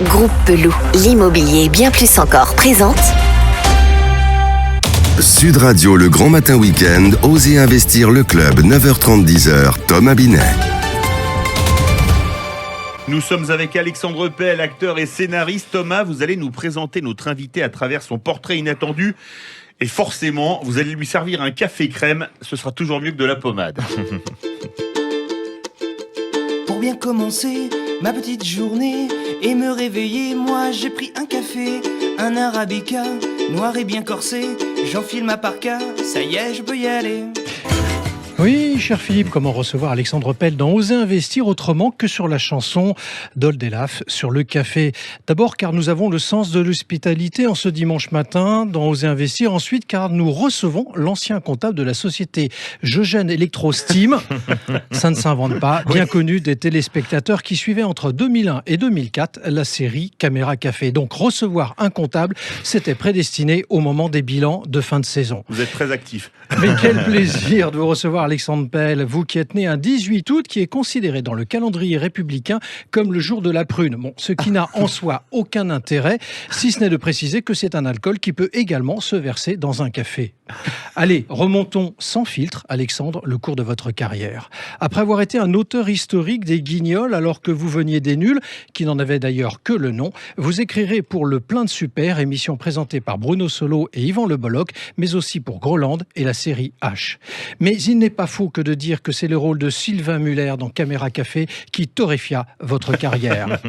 Groupe Pelou, l'immobilier bien plus encore présente. Sud Radio, le grand matin week-end, Osez investir le club, 9h30, 10h, Thomas Binet. Nous sommes avec Alexandre Pell, acteur et scénariste. Thomas, vous allez nous présenter notre invité à travers son portrait inattendu. Et forcément, vous allez lui servir un café crème. Ce sera toujours mieux que de la pommade. Pour bien commencer ma petite journée et me réveiller, moi j'ai pris un café, un arabica, noir et bien corsé. J'enfile ma parka, ça y est, je peux y aller. Oui, cher Philippe, comment recevoir Alexandre Pell dans Oser investir autrement que sur la chanson d'Old Elaf sur le café. D'abord car nous avons le sens de l'hospitalité en ce dimanche matin dans Oser investir. Ensuite car nous recevons l'ancien comptable de la société Jeugène Electro-Steam. Ça ne s'invente pas, bien connu des téléspectateurs qui suivaient entre 2001 et 2004 la série Caméra Café. Donc recevoir un comptable, c'était prédestiné au moment des bilans de fin de saison. Vous êtes très actif. Mais quel plaisir de vous recevoir Alexandre Pell, vous qui êtes né un 18 août, qui est considéré dans le calendrier républicain comme le jour de la prune. Bon, ce qui n'a en soi aucun intérêt, si ce n'est de préciser que c'est un alcool qui peut également se verser dans un café. Allez, remontons sans filtre, Alexandre, le cours de votre carrière. Après avoir été un auteur historique des Guignols, alors que vous veniez des Nuls, qui n'en avaient d'ailleurs que le nom, vous écrirez pour Le Plein de Super, émission présentée par Bruno Solo et Yvan Le Bolloc, mais aussi pour Groland et la série H. Mais il n'est pas faux que de dire que c'est le rôle de Sylvain Muller dans Caméra Café qui torréfia votre carrière.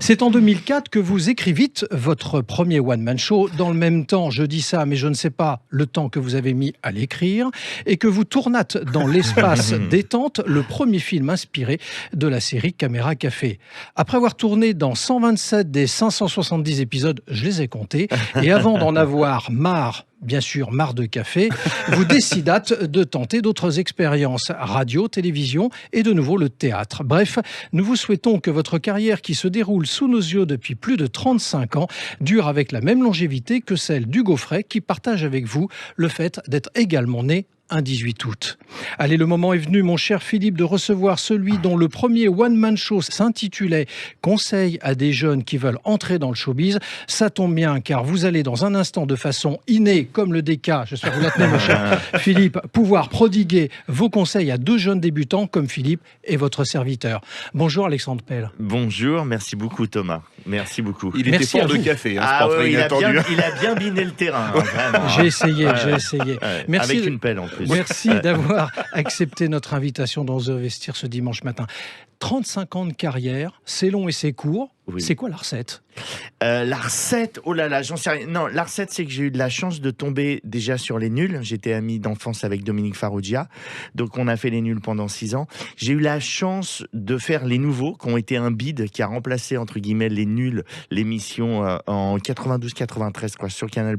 C'est en 2004 que vous écrivîtes votre premier one-man show. Dans le même temps, je dis ça, mais je ne sais pas le temps que vous avez mis à l'écrire, et que vous tournâtes dans l'espace détente le premier film inspiré de la série Caméra Café. Après avoir tourné dans 127 des 570 épisodes, je les ai comptés, et avant d'en avoir marre de café, vous décidâtes de tenter d'autres expériences, radio, télévision et de nouveau le théâtre. Bref, nous vous souhaitons que votre carrière qui se déroule sous nos yeux depuis plus de 35 ans dure avec la même longévité que celle d'Hugo Frey qui partage avec vous le fait d'être également né un 18 août. Allez, le moment est venu, mon cher Philippe, de recevoir celui dont le premier one-man show s'intitulait « Conseil à des jeunes qui veulent entrer dans le showbiz ». Ça tombe bien, car vous allez dans un instant de façon innée, comme le DK, j'espère que vous la tenez, mon cher Philippe, pouvoir prodiguer vos conseils à deux jeunes débutants comme Philippe et votre serviteur. Bonjour Alexandre Pell. Bonjour, merci beaucoup Thomas. Merci beaucoup. Il était fort de café, hein, ce portrait inattendu. Il a bien biné le terrain, hein, vraiment. J'ai essayé. Merci. Avec une pelle en plus. Merci d'avoir accepté notre invitation dans The Vestir ce dimanche matin. 35 ans de carrière, c'est long et c'est court. Oui. C'est quoi la recette ? La recette, oh là là, j'en sais rien. Non, la recette, c'est que j'ai eu de la chance de tomber déjà sur Les Nuls. J'étais ami d'enfance avec Dominique Farrugia, donc on a fait Les Nuls pendant 6 ans. J'ai eu la chance de faire Les Nouveaux, qui ont été un bide, qui a remplacé, entre guillemets, Les Nuls, l'émission en 92-93, quoi, sur Canal+.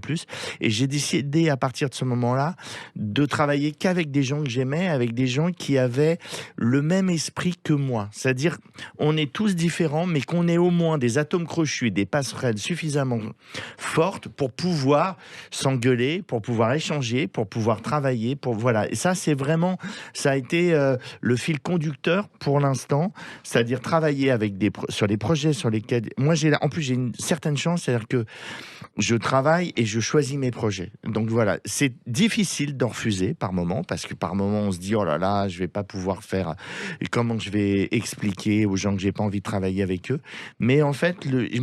Et j'ai décidé, à partir de ce moment-là, de travailler qu'avec des gens que j'aimais, avec des gens qui avaient le même esprit que moi. C'est-à-dire, on est tous différents, mais qu'on est au moins des atomes crochus, des passerelles suffisamment fortes pour pouvoir s'engueuler, pour pouvoir échanger, pour pouvoir travailler, voilà. Et ça, c'est vraiment, ça a été le fil conducteur pour l'instant, c'est-à-dire travailler avec sur les projets sur lesquels, moi en plus j'ai une certaine chance, c'est-à-dire que je travaille et je choisis mes projets. Donc voilà, c'est difficile d'en refuser par moment, parce que par moment on se dit oh là là, je vais pas pouvoir faire, comment je vais expliquer aux gens que j'ai pas envie de travailler avec eux. Mais en fait,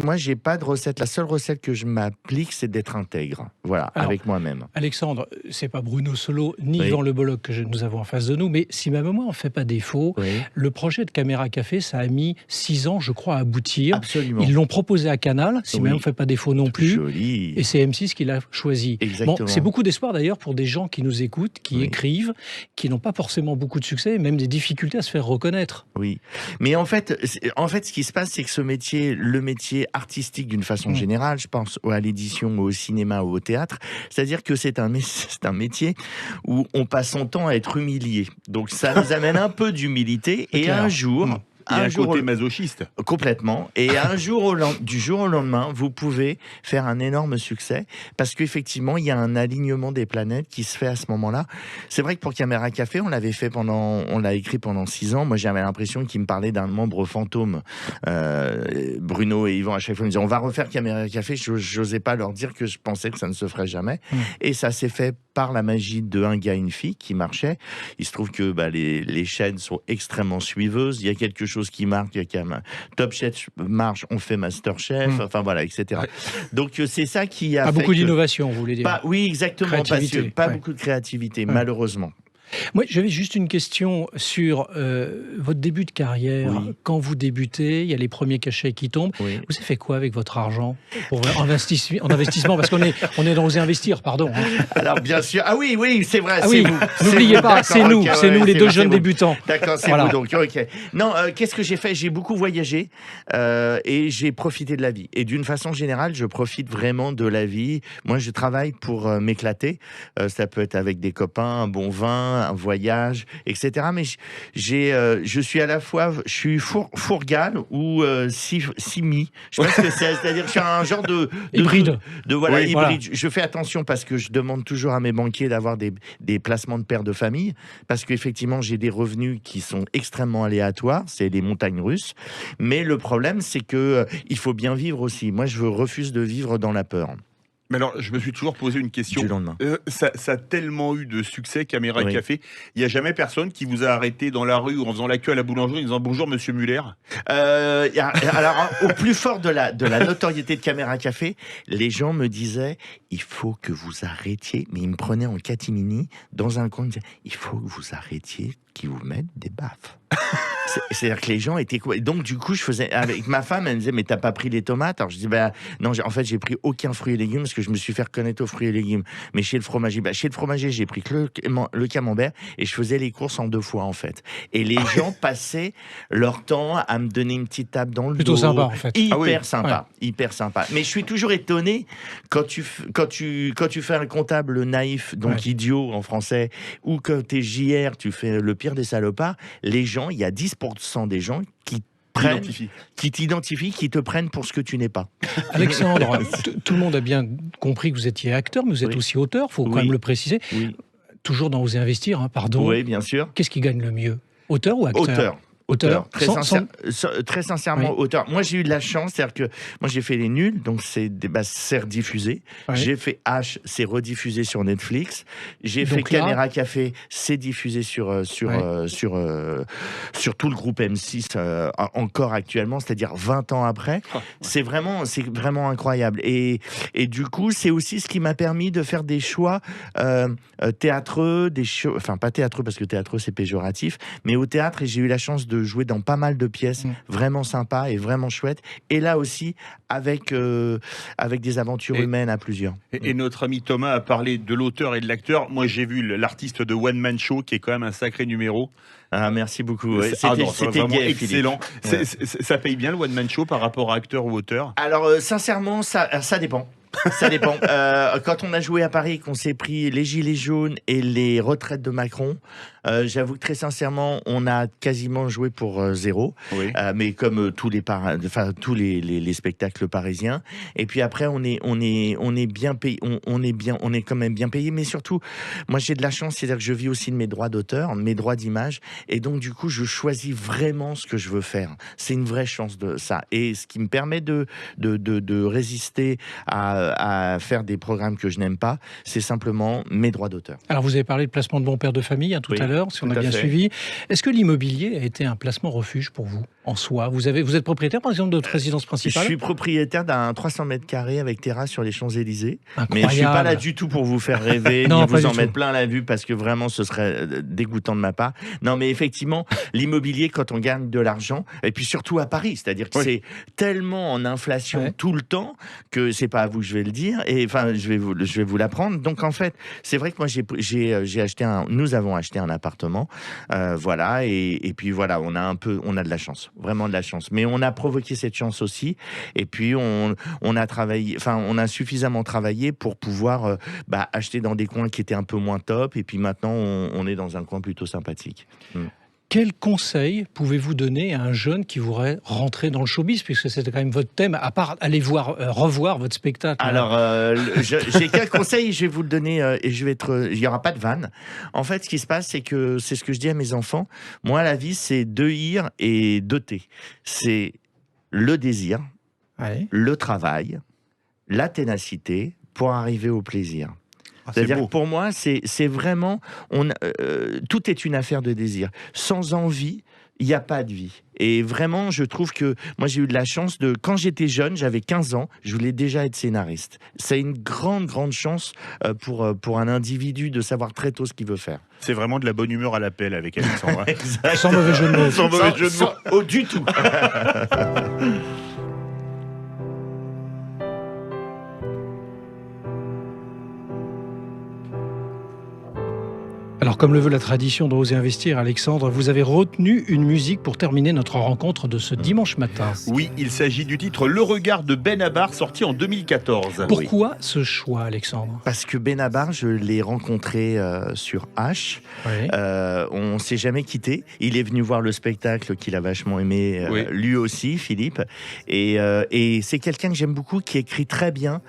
moi, j'ai pas de recette. La seule recette que je m'applique, c'est d'être intègre. Voilà, alors, avec moi-même. Alexandre, c'est pas Bruno Solo ni Yvan Le Bolloc que nous avons en face de nous, mais si ma mémoire ne fait pas défaut, le projet de Caméra Café, ça a mis 6 ans, je crois, à aboutir. Absolument. Ils l'ont proposé à Canal, si ma mémoire ne fait pas défaut non plus. Joli. Et c'est M6 qui l'a choisi. Exactement. Bon, c'est beaucoup d'espoir d'ailleurs pour des gens qui nous écoutent, qui écrivent, qui n'ont pas forcément beaucoup de succès, et même des difficultés à se faire reconnaître. Oui, mais en fait, ce qui se passe, c'est que ce métier, le métier artistique d'une façon générale, je pense à l'édition, au cinéma ou au théâtre, c'est-à-dire que c'est un métier où on passe son temps à être humilié. Donc ça nous amène un peu d'humilité, et un jour, Il y a un jour côté masochiste. Complètement. Et du jour au lendemain, vous pouvez faire un énorme succès parce qu'effectivement, il y a un alignement des planètes qui se fait à ce moment-là. C'est vrai que pour Caméra Café, on l'a écrit pendant 6 ans. Moi, j'avais l'impression qu'ils me parlaient d'un membre fantôme. Bruno et Yvan, à chaque fois, me disaient on va refaire Caméra Café. J'osais pas leur dire que je pensais que ça ne se ferait jamais. Et ça s'est fait par la magie de un gars, une fille qui marchait. Il se trouve que les chaînes sont extrêmement suiveuses. Il y a quelque chose qui marque. Il y a quand même Top Chef marche, on fait Masterchef, enfin voilà, etc. Donc c'est ça qui a Pas fait beaucoup d'innovation, vous voulez dire. oui, exactement. Pas beaucoup de créativité, malheureusement. Moi, j'avais juste une question sur votre début de carrière. Oui. Quand vous débutez, il y a les premiers cachets qui tombent. Oui. Vous avez fait quoi avec votre argent en investissement parce qu'on est dans Oser Investir, pardon. Alors bien sûr, oui, c'est vrai. Ah c'est oui, vous. n'oubliez pas, c'est nous, Okay, c'est nous les deux jeunes vous. débutants. D'accord, c'est Voilà. vous donc. Ok. Non, qu'est-ce que j'ai fait? J'ai beaucoup voyagé et j'ai profité de la vie. Et d'une façon générale, je profite vraiment de la vie. Moi, je travaille pour m'éclater. Ça peut être avec des copains, un bon vin, un voyage, etc. Mais je suis à la fois, je suis fourgal ou simi. Je sais pas ce que c'est. C'est-à-dire, je suis un genre de Hybride. Voilà, Oui, hybride. voilà. Je fais attention parce que je demande toujours à mes banquiers d'avoir des placements de père de famille parce qu'effectivement, j'ai des revenus qui sont extrêmement aléatoires. C'est les montagnes russes. Mais le problème, c'est que il faut bien vivre aussi. Moi, je refuse de vivre dans la peur. Mais alors, je me suis toujours posé une question. Du lendemain. Ça a tellement eu de succès, Caméra Oui. Café. Il n'y a jamais personne qui vous a arrêté dans la rue ou en faisant la queue à la boulangerie en disant bonjour, monsieur Muller. Alors, au plus fort de la notoriété de Caméra Café, les gens me disaient il faut que vous arrêtiez. Mais ils me prenaient en catimini dans un coin. Ils me disaient il faut que vous arrêtiez qu'ils vous mettent des baffes. C'est-à-dire que les gens étaient quoi. Donc du coup, je faisais avec ma femme, elle me disait mais t'as pas pris les tomates? Alors je dis non, en fait j'ai pris aucun fruit et légumes parce que je me suis fait reconnaître aux fruits et légumes. Mais chez le fromager, chez le fromager j'ai pris que le camembert et je faisais les courses en 2 fois en fait. Et les gens passaient leur temps à me donner une petite tape dans le Plutôt dos. sympa en fait. Hyper sympa, hyper sympa. Mais je suis toujours étonné quand tu fais un comptable naïf, donc idiot en français, ou que t'es JR, tu fais le pire des salopards. Les gens, il y a 10% des gens qui t'identifient, qui te prennent pour ce que tu n'es pas. Alexandre, tout le monde a bien compris que vous étiez acteur, mais vous êtes Oui. aussi auteur, il faut quand Oui. même le préciser. Oui, Toujours dans Oser Investir, hein, pardon. oui, bien sûr. Qu'est-ce qui gagne le mieux? Auteur ou acteur? Auteur. Très, Sans- très sincèrement, Oui. auteur. Moi, j'ai eu de la chance, c'est-à-dire que moi, j'ai fait les nuls, donc c'est rediffusé. Ouais. J'ai fait H, c'est rediffusé sur Netflix. J'ai Donc fait là- Caméra Café, c'est diffusé sur tout le groupe M6 encore actuellement, c'est-à-dire 20 ans après. C'est vraiment incroyable. Et du coup, c'est aussi ce qui m'a permis de faire des choix théâtreux, enfin pas théâtreux parce que théâtreux c'est péjoratif, mais au théâtre, et j'ai eu la chance de jouer dans pas mal de pièces vraiment sympas et vraiment chouettes. Et là aussi, avec des aventures humaines à plusieurs. Et notre ami Thomas a parlé de l'auteur et de l'acteur. Moi, j'ai vu l'artiste de One Man Show, qui est quand même un sacré numéro. Ah, merci beaucoup. Ouais, C'était c'était vraiment gai, excellent. Philippe. Ça paye bien le One Man Show par rapport à acteur ou auteur? Alors, sincèrement, ça dépend. Ça dépend. Quand on a joué à Paris, qu'on s'est pris les gilets jaunes et les retraites de Macron, j'avoue que très sincèrement, on a quasiment joué pour 0. Oui. Mais comme tous les spectacles parisiens. Et puis après, on est bien payé. On est quand même bien payé. Mais surtout, moi j'ai de la chance, c'est-à-dire que je vis aussi de mes droits d'auteur, de mes droits d'image, et donc du coup, je choisis vraiment ce que je veux faire. C'est une vraie chance de ça, et ce qui me permet de résister à faire des programmes que je n'aime pas, c'est simplement mes droits d'auteur. Alors vous avez parlé de placement de bon père de famille tout à l'heure, si on a bien suivi. Est-ce que l'immobilier a été un placement refuge pour vous, en soi? Vous êtes propriétaire, par exemple, de votre résidence principale? Je suis propriétaire d'un 300 mètres carrés avec terrasse sur les Champs-Élysées. Incroyable. Mais je suis pas là du tout pour vous faire rêver, Non, ni pas vous en du mettre tout. plein la vue, parce que vraiment, ce serait dégoûtant de ma part. Non, mais effectivement, l'immobilier, quand on gagne de l'argent, et puis surtout à Paris, c'est-à-dire que c'est tellement en inflation tout le temps que c'est pas à vous que je vais le dire, et enfin, je vais vous l'apprendre. Donc, en fait, c'est vrai que moi, nous avons acheté un appartement, voilà, et puis voilà, on a de la chance, vraiment de la chance. Mais on a provoqué cette chance aussi, et puis on a suffisamment travaillé pour pouvoir acheter dans des coins qui étaient un peu moins top, et puis maintenant on est dans un coin plutôt sympathique. quel conseil pouvez-vous donner à un jeune qui voudrait rentrer dans le showbiz, puisque c'était quand même votre thème, à part aller revoir votre spectacle? Alors, j'ai qu'un conseil, je vais vous le donner, et il n'y aura pas de vanne. En fait, ce qui se passe, c'est ce que je dis à mes enfants. Moi, la vie, c'est 2 ir et 2 t. C'est le désir, le travail, la ténacité pour arriver au plaisir. C'est-à-dire que pour moi, c'est vraiment... tout est une affaire de désir. Sans envie, il n'y a pas de vie. Et vraiment, je trouve que... Moi, j'ai eu de la chance de... Quand j'étais jeune, j'avais 15 ans, je voulais déjà être scénariste. C'est une grande, grande chance pour un individu de savoir très tôt ce qu'il veut faire. C'est vraiment de la bonne humeur à l'appel avec Alexandre. Sans mauvais jeu de mots. Sans mauvais jeu de mots. Oh, du tout. Alors, comme le veut la tradition de Oser Investir, Alexandre, vous avez retenu une musique pour terminer notre rencontre de ce dimanche matin. Oui, il s'agit du titre Le Regard de Benabar, sorti en 2014. Pourquoi ce choix, Alexandre? Parce que Benabar, je l'ai rencontré sur H. Oui. On ne s'est jamais quitté. Il est venu voir le spectacle qu'il a vachement aimé, lui aussi, Philippe. Et c'est quelqu'un que j'aime beaucoup, qui écrit très bien.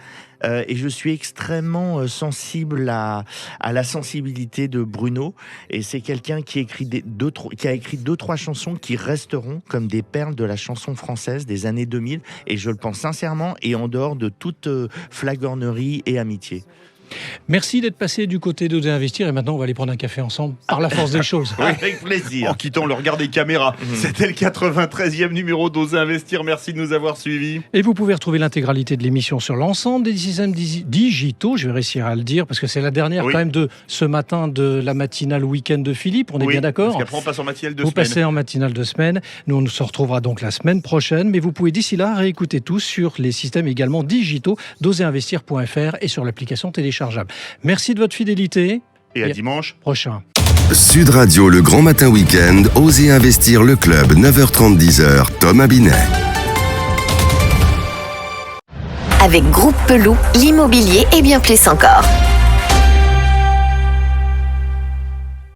Et je suis extrêmement sensible à la sensibilité de Bruno. Et c'est quelqu'un qui a écrit 2-3 chansons qui resteront comme des perles de la chanson française des années 2000. Et je le pense sincèrement, et en dehors de toute flagornerie et amitié. Merci d'être passé du côté d'Oser Investir, et maintenant on va aller prendre un café ensemble par la force des choses. Oui, avec plaisir. En quittant le regard des caméras. C'était le 93e numéro d'Oser Investir. Merci de nous avoir suivis. Et vous pouvez retrouver l'intégralité de l'émission sur l'ensemble des systèmes digitaux. Je vais réussir à le dire parce que c'est la dernière quand même de ce matin de la matinale week-end de Philippe. On est bien d'accord? Parce qu'après on passe en matinale de vous semaine. Passez en matinale de semaine. Nous, on se retrouvera donc la semaine prochaine. Mais vous pouvez d'ici là réécouter tout sur les systèmes également digitaux d'oserinvestir.fr et sur l'application téléchargeable. Merci de votre fidélité. Et à dimanche prochain. Sud Radio, le grand matin week-end, Osez investir le club, 9h30, 10h, Thomas Binet. Avec Groupe Peloux, l'immobilier et bien plus encore.